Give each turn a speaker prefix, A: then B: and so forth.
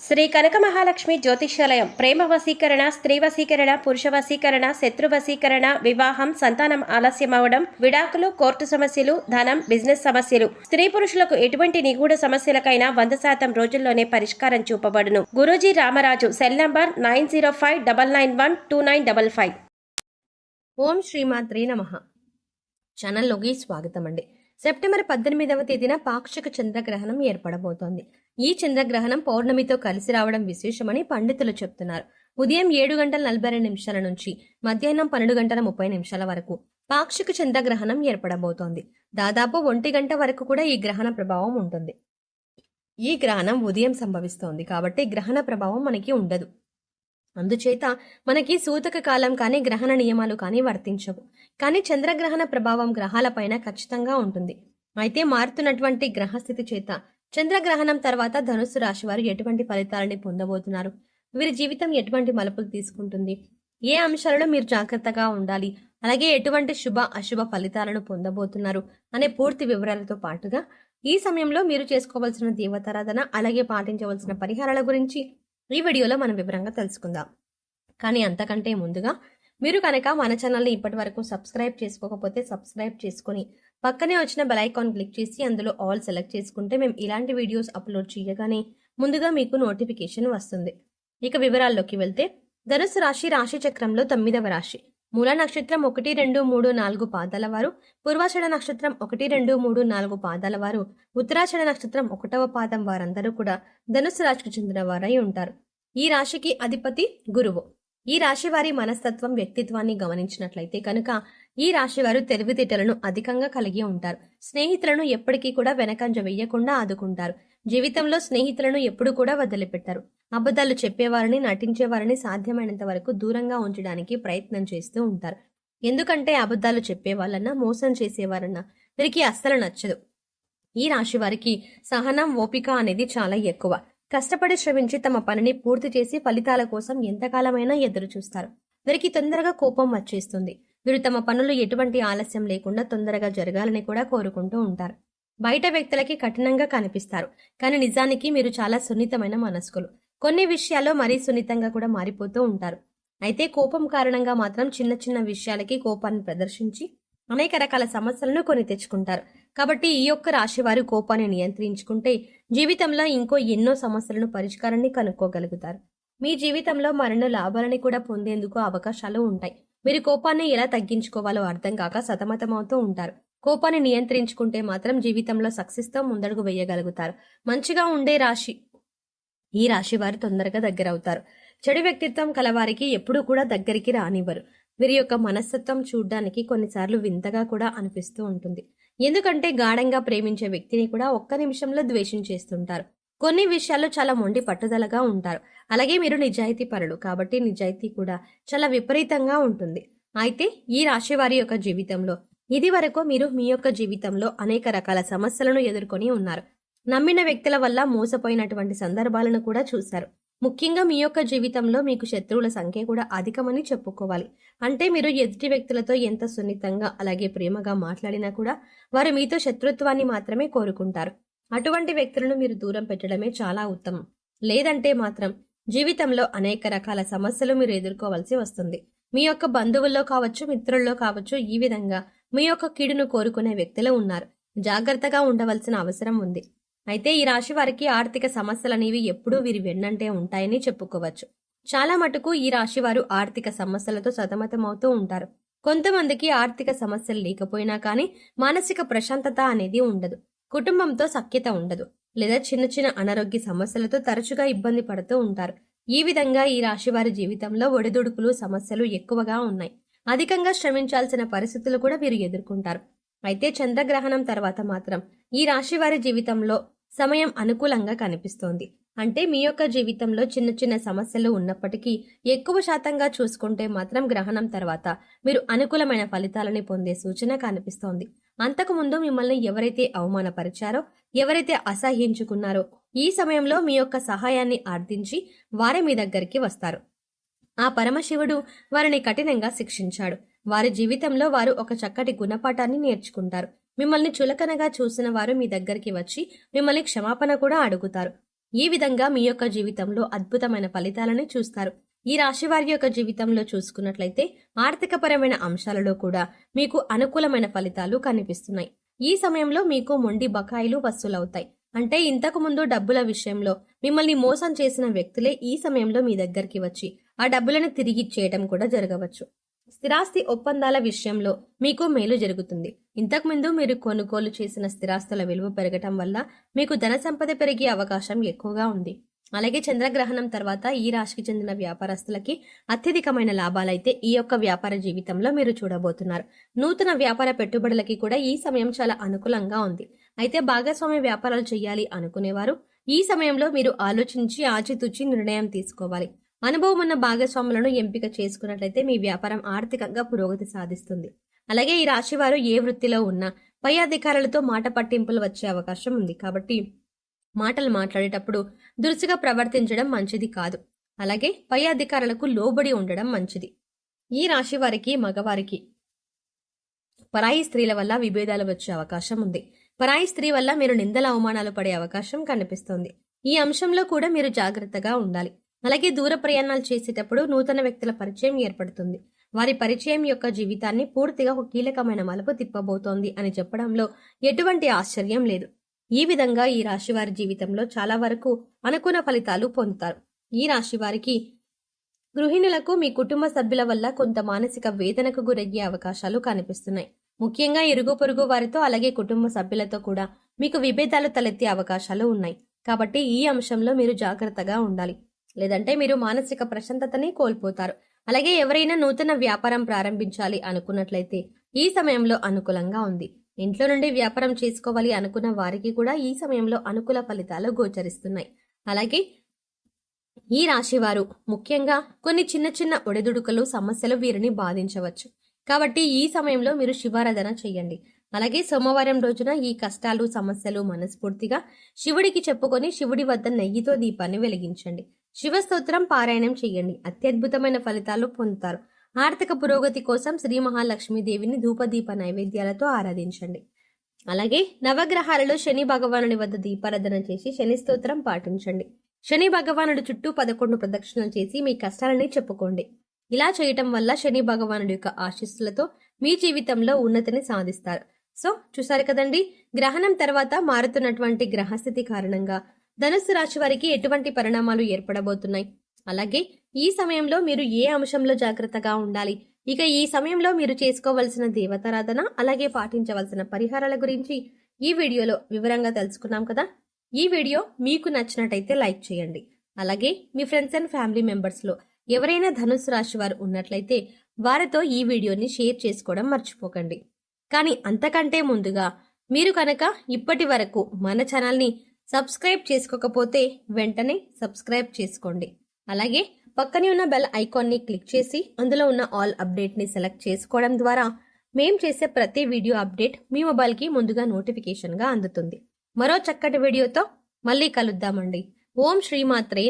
A: శ్రీ కనక మహాలక్ష్మి జ్యోతిష్యాలయం ప్రేమ వశీకరణ, స్త్రీ వశీకరణ, పురుష వశీకరణ, శత్రు వశీకరణ, వివాహం, సంతానం ఆలస్యం అవడం, విడాకులు, కోర్టు సమస్యలు, ధనం, బిజినెస్ సమస్యలు, స్త్రీ పురుషులకు ఎటువంటి నిగూఢ సమస్యలకైనా 100% రోజుల్లోనే పరిష్కారం చూపబడును. గురూజీ రామరాజు. Cell number 9059912955.
B: ఓం శ్రీమాత్రే నమః. ఛానల్లోకి స్వాగతం అండి. సెప్టెంబర్ 18వ తేదీన పాక్షిక చంద్రగ్రహణం ఏర్పడబోతోంది. ఈ చంద్రగ్రహణం పౌర్ణమితో కలిసి రావడం విశేషమని పండితులు చెప్తున్నారు. ఉదయం 7:42 నుంచి మధ్యాహ్నం 12:30 వరకు పాక్షిక చంద్రగ్రహణం ఏర్పడబోతోంది. దాదాపు 1 గంట వరకు కూడా ఈ గ్రహణ ప్రభావం ఉంటుంది. ఈ గ్రహణం ఉదయం సంభవిస్తోంది కాబట్టి గ్రహణ ప్రభావం మనకి ఉండదు. అందుచేత మనకి సూతక కాలం కానీ గ్రహణ నియమాలు కానీ వర్తించవు. కానీ చంద్రగ్రహణ ప్రభావం గ్రహాలపైన ఖచ్చితంగా ఉంటుంది. అయితే మారుతున్నటువంటి గ్రహస్థితి చేత చంద్రగ్రహణం తర్వాత ధనుస్సు రాశి వారు ఎటువంటి ఫలితాలని పొందబోతున్నారు, వీరి జీవితం ఎటువంటి మలుపులు తీసుకుంటుంది, ఏ అంశాలలో మీరు జాగ్రత్తగా ఉండాలి, అలాగే ఎటువంటి శుభ అశుభ ఫలితాలను పొందబోతున్నారు అనే పూర్తి వివరాలతో పాటుగా ఈ సమయంలో మీరు చేసుకోవాల్సిన దేవతారాధన అలాగే పాటించవలసిన పరిహారాల గురించి ఈ వీడియోలో మనం వివరంగా తెలుసుకుందాం. కానీ అంతకంటే ముందుగా మీరు కనుక మన ఛానల్ని ఇప్పటి వరకు సబ్స్క్రైబ్ చేసుకోకపోతే సబ్స్క్రైబ్ చేసుకుని పక్కనే వచ్చిన బెల్ ఐకాన్ క్లిక్ చేసి అందులో ఆల్ సెలెక్ట్ చేసుకుంటే మేము ఇలాంటి వీడియోస్ అప్లోడ్ చేయగానే ముందుగా మీకు నోటిఫికేషన్ వస్తుంది. ఇక వివరాల్లోకి వెళ్తే ధనుసు రాశి రాశి చక్రంలో 9వ రాశి. మూల నక్షత్రం 1, 2, 3, 4 పాదాల వారు, పూర్వాషాఢ నక్షత్రం 1, 2, 3, 4 పాదాల వారు, ఉత్తరాషాఢ నక్షత్రం 1వ పాదం వారందరూ కూడా ధనుసు రాశికి చెందిన వారై ఉంటారు. ఈ రాశికి అధిపతి గురువు. ఈ రాశి వారి మనస్తత్వం, వ్యక్తిత్వాన్ని గమనించినట్లయితే కనుక ఈ రాశి వారు తెలివితేటలను అధికంగా కలిగి ఉంటారు. స్నేహితులను ఎప్పటికీ కూడా వెనకంజ వేయకుండా ఆదుకుంటారు. జీవితంలో స్నేహితులను ఎప్పుడు కూడా వదిలిపెట్టారు. అబద్ధాలు చెప్పేవారిని, నటించేవారిని సాధ్యమైనంత వరకు దూరంగా ఉంచడానికి ప్రయత్నం చేస్తూ ఉంటారు. ఎందుకంటే అబద్ధాలు చెప్పేవాళ్ళన్నా మోసం చేసేవారన్నా వీరికి అస్సలు నచ్చదు. ఈ రాశి వారికి సహనం, ఓపిక అనేది చాలా ఎక్కువ. కష్టపడి శ్రమించి తమ పనిని పూర్తి చేసి ఫలితాల కోసం ఎంతకాలమైనా ఎదురు చూస్తారు. వీరికి తొందరగా కోపం వచ్చేస్తుంది. వీరు తమ పనులు ఎటువంటి ఆలస్యం లేకుండా తొందరగా జరగాలని కూడా కోరుకుంటూ ఉంటారు. బయట వ్యక్తులకి కఠినంగా కనిపిస్తారు, కానీ నిజానికి మీరు చాలా సున్నితమైన మనస్కులు. కొన్ని విషయాల్లో మరీ సున్నితంగా కూడా మారిపోతూ ఉంటారు. అయితే కోపం కారణంగా మాత్రం చిన్న చిన్న విషయాలకి కోపాన్ని ప్రదర్శించి అనేక రకాల సమస్యలను కొని తెచ్చుకుంటారు. కాబట్టి ఈ యొక్క రాశి వారు కోపాన్ని నియంత్రించుకుంటే జీవితంలో ఇంకో ఎన్నో సమస్యలను పరిష్కారాన్ని కనుక్కోగలుగుతారు. మీ జీవితంలో మరెన్నో లాభాలని కూడా పొందేందుకు అవకాశాలు ఉంటాయి. మీరు కోపాన్ని ఎలా తగ్గించుకోవాలో అర్థం కాక సతమతమవుతూ ఉంటారు. కోపాన్ని నియంత్రించుకుంటే మాత్రం జీవితంలో సక్సెస్తో ముందడుగు వేయగలుగుతారు. మంచిగా ఉండే రాశి ఈ రాశి వారు తొందరగా దగ్గరవుతారు. చెడు వ్యక్తిత్వం కలవారికి ఎప్పుడూ కూడా దగ్గరికి రానివ్వరు. వీరి యొక్క మనస్తత్వం చూడ్డానికి కొన్నిసార్లు వింతగా కూడా అనిపిస్తూ ఉంటుంది. ఎందుకంటే గాఢంగా ప్రేమించే వ్యక్తిని కూడా ఒక్క నిమిషంలో ద్వేషించేస్తుంటారు. కొన్ని విషయాల్లో చాలా మొండి పట్టుదలగా ఉంటారు. అలాగే మీరు నిజాయితీ పరులు కాబట్టి నిజాయితీ కూడా చాలా విపరీతంగా ఉంటుంది. అయితే ఈ రాశి వారి యొక్క జీవితంలో ఇది వరకు మీరు మీ యొక్క జీవితంలో అనేక రకాల సమస్యలను ఎదుర్కొని ఉన్నారు. నమ్మిన వ్యక్తుల వల్ల మోసపోయినటువంటి సందర్భాలను కూడా చూశారు. ముఖ్యంగా మీ యొక్క జీవితంలో మీకు శత్రువుల సంఖ్య కూడా అధికమని చెప్పుకోవాలి. అంటే మీరు ఎదుటి వ్యక్తులతో ఎంత సున్నితంగా అలాగే ప్రేమగా మాట్లాడినా కూడా వారు మీతో శత్రుత్వాన్ని మాత్రమే కోరుకుంటారు. అటువంటి వ్యక్తులను మీరు దూరం పెట్టడమే చాలా ఉత్తమం. లేదంటే మాత్రం జీవితంలో అనేక రకాల సమస్యలు మీరు ఎదుర్కోవాల్సి వస్తుంది. మీ యొక్క బంధువుల్లో కావచ్చు, మిత్రుల్లో కావచ్చు, ఈ విధంగా మీ యొక్క కీడును కోరుకునే వ్యక్తులు ఉన్నారు. జాగ్రత్తగా ఉండవలసిన అవసరం ఉంది. అయితే ఈ రాశి వారికి ఆర్థిక సమస్యలనేవి ఎప్పుడూ వీరి వెన్నంటే ఉంటాయని చెప్పుకోవచ్చు. చాలా మటుకు ఈ రాశి వారు ఆర్థిక సమస్యలతో సతమతమవుతూ ఉంటారు. కొంతమందికి ఆర్థిక సమస్యలు లేకపోయినా కానీ మానసిక ప్రశాంతత అనేది ఉండదు. కుటుంబంతో సఖ్యత ఉండదు, లేదా చిన్న చిన్న అనారోగ్య సమస్యలతో తరచుగా ఇబ్బంది పడుతూ ఉంటారు. ఈ విధంగా ఈ రాశి వారి జీవితంలో ఒడిదుడుకులు, సమస్యలు ఎక్కువగా ఉన్నాయి. అధికంగా శ్రమించాల్సిన పరిస్థితులు కూడా వీరు ఎదుర్కొంటారు. అయితే చంద్రగ్రహణం తర్వాత మాత్రం ఈ రాశి వారి జీవితంలో సమయం అనుకూలంగా కనిపిస్తోంది. అంటే మీ యొక్క జీవితంలో చిన్న చిన్న సమస్యలు ఉన్నప్పటికీ ఎక్కువ శాతంగా చూసుకుంటే మాత్రం గ్రహణం తర్వాత మీరు అనుకూలమైన ఫలితాలని పొందే సూచన కనిపిస్తోంది. అంతకుముందు మిమ్మల్ని ఎవరైతే అవమానపరిచారో, ఎవరైతే అసహ్యించుకున్నారో ఈ సమయంలో మీ యొక్క సహాయాన్ని ఆర్థించి వారే మీ దగ్గరికి వస్తారు. ఆ పరమశివుడు వారిని కఠినంగా శిక్షించాడు. వారి జీవితంలో వారు ఒక చక్కటి గుణపాఠాన్ని నేర్చుకుంటారు. మిమ్మల్ని చులకనగా చూసిన వారు మీ దగ్గరికి వచ్చి మిమ్మల్ని క్షమాపణ కూడా అడుగుతారు. ఈ విధంగా మీ యొక్క జీవితంలో అద్భుతమైన ఫలితాలను చూస్తారు. ఈ రాశి వారి యొక్క జీవితంలో చూసుకున్నట్లయితే ఆర్థికపరమైన అంశాలలో కూడా మీకు అనుకూలమైన ఫలితాలు కనిపిస్తున్నాయి. ఈ సమయంలో మీకు మొండి బకాయిలు వసూలవుతాయి. అంటే ఇంతకు ముందు డబ్బుల విషయంలో మిమ్మల్ని మోసం చేసిన వ్యక్తులే ఈ సమయంలో మీ దగ్గరికి వచ్చి ఆ డబ్బులను తిరిగిచ్చేయడం కూడా జరగవచ్చు. స్థిరాస్తి ఒప్పందాల విషయంలో మీకు మేలు జరుగుతుంది. ఇంతకుముందు మీరు కొనుగోలు చేసిన స్థిరాస్తుల విలువ పెరగటం వల్ల మీకు ధన సంపద పెరిగే అవకాశం ఎక్కువగా ఉంది. అలాగే చంద్రగ్రహణం తర్వాత ఈ రాశికి చెందిన వ్యాపారస్తులకి అత్యధికమైన లాభాలైతే ఈ యొక్క వ్యాపార జీవితంలో మీరు చూడబోతున్నారు. నూతన వ్యాపార పెట్టుబడులకి కూడా ఈ సమయం చాలా అనుకూలంగా ఉంది. అయితే భాగస్వామ్య వ్యాపారాలు చేయాలి అనుకునేవారు ఈ సమయంలో మీరు ఆలోచించి ఆచితూచి నిర్ణయం తీసుకోవాలి. అనుభవం ఉన్న భాగస్వాములను ఎంపిక చేసుకున్నట్లయితే మీ వ్యాపారం ఆర్థికంగా పురోగతి సాధిస్తుంది. అలాగే ఈ రాశి వారు ఏ వృత్తిలో ఉన్నా పై అధికారులతో మాట పట్టింపులు వచ్చే అవకాశం ఉంది. కాబట్టి మాటలు మాట్లాడేటప్పుడు దురుసుగా ప్రవర్తించడం మంచిది కాదు. అలాగే పై అధికారులకు లోబడి ఉండడం మంచిది. ఈ రాశి వారికి మగవారికి పరాయి స్త్రీల వల్ల విభేదాలు వచ్చే అవకాశం ఉంది. పరాయి స్త్రీ వల్ల మీరు నిందల అవమానాలు పడే అవకాశం కనిపిస్తోంది. ఈ అంశంలో కూడా మీరు జాగ్రత్తగా ఉండాలి. అలాగే దూర ప్రయాణాలు చేసేటప్పుడు నూతన వ్యక్తుల పరిచయం ఏర్పడుతుంది. వారి పరిచయం యొక్క జీవితాన్ని పూర్తిగా ఒక కీలకమైన మలుపు తిప్పబోతోంది అని చెప్పడంలో ఎటువంటి ఆశ్చర్యం లేదు. ఈ విధంగా ఈ రాశి వారి జీవితంలో చాలా వరకు అనుకున్న ఫలితాలు పొందుతారు. ఈ రాశి వారికి గృహిణులకు మీ కుటుంబ సభ్యుల వల్ల కొంత మానసిక వేదనకు గురయ్యే అవకాశాలు కనిపిస్తున్నాయి. ముఖ్యంగా ఇరుగు పొరుగు వారితో అలాగే కుటుంబ సభ్యులతో కూడా మీకు విభేదాలు తలెత్తే అవకాశాలు ఉన్నాయి. కాబట్టి ఈ అంశంలో మీరు జాగ్రత్తగా ఉండాలి. లేదంటే మీరు మానసిక ప్రశాంతతని కోల్పోతారు. అలాగే ఎవరైనా నూతన వ్యాపారం ప్రారంభించాలి అనుకున్నట్లయితే ఈ సమయంలో అనుకూలంగా ఉంది. ఇంట్లో నుండి వ్యాపారం చేసుకోవాలి అనుకున్న వారికి కూడా ఈ సమయంలో అనుకూల ఫలితాలు గోచరిస్తున్నాయి. అలాగే ఈ రాశి వారు ముఖ్యంగా కొన్ని చిన్న చిన్న ఒడిదుడుకులు సమస్యలు వీరిని బాధించవచ్చు. కాబట్టి ఈ సమయంలో మీరు శివారాధన చేయండి. అలాగే సోమవారం రోజున ఈ కష్టాలు సమస్యలు మనస్ఫూర్తిగా శివుడికి చెప్పుకొని శివుడి వద్ద నెయ్యితో దీపాన్ని వెలిగించండి. శివ స్తోత్రం పారాయణం చేయండి. అత్యద్భుతమైన ఫలితాలు పొందుతారు. ఆర్థిక పురోగతి కోసం శ్రీ మహాలక్ష్మీదేవిని ధూపదీప నైవేద్యాలతో ఆరాధించండి. అలాగే నవగ్రహాలలో శని భగవానుడి వద్ద దీపారాధన చేసి శని స్తోత్రం పాటించండి. శని భగవానుడి చుట్టూ 11 ప్రదక్షిణలు చేసి మీ కష్టాలని చెప్పుకోండి. ఇలా చేయటం వల్ల శని భగవానుడి యొక్క ఆశీస్సులతో మీ జీవితంలో ఉన్నతిని సాధిస్తారు. సో చూసారు కదండి, గ్రహణం తర్వాత మారుతున్నటువంటి గ్రహస్థితి కారణంగా ధనుస్సు రాశి వారికి ఎటువంటి పరిణామాలు ఏర్పడబోతున్నాయి, అలాగే ఈ సమయంలో మీరు ఏ అంశంలో జాగ్రత్తగా ఉండాలి, ఇక ఈ సమయంలో మీరు చేసుకోవలసిన దేవతారాధన అలాగే పాటించవలసిన పరిహారాల గురించి ఈ వీడియోలో వివరంగా తెలుసుకున్నాం కదా. ఈ వీడియో మీకు నచ్చినట్టయితే లైక్ చేయండి. అలాగే మీ ఫ్రెండ్స్ అండ్ ఫ్యామిలీ మెంబర్స్లో ఎవరైనా ధనుస్సు రాశి వారు ఉన్నట్లయితే వారితో ఈ వీడియోని షేర్ చేసుకోవడం మర్చిపోకండి. కానీ అంతకంటే ముందుగా మీరు కనుక ఇప్పటి వరకు మన ఛానల్ని సబ్స్క్రైబ్ చేసుకోకపోతే వెంటనే సబ్స్క్రైబ్ చేసుకోండి. అలాగే పక్కనే ఉన్న బెల్ ఐకాన్ని క్లిక్ చేసి అందులో ఉన్న ఆల్ అప్డేట్ని సెలెక్ట్ చేసుకోవడం ద్వారా మేం చేసే ప్రతి వీడియో అప్డేట్ మీ మొబైల్కి ముందుగా నోటిఫికేషన్గా అందుతుంది. మరో చక్కటి వీడియోతో మళ్ళీ కలుద్దామండి. ఓం శ్రీమాత్రే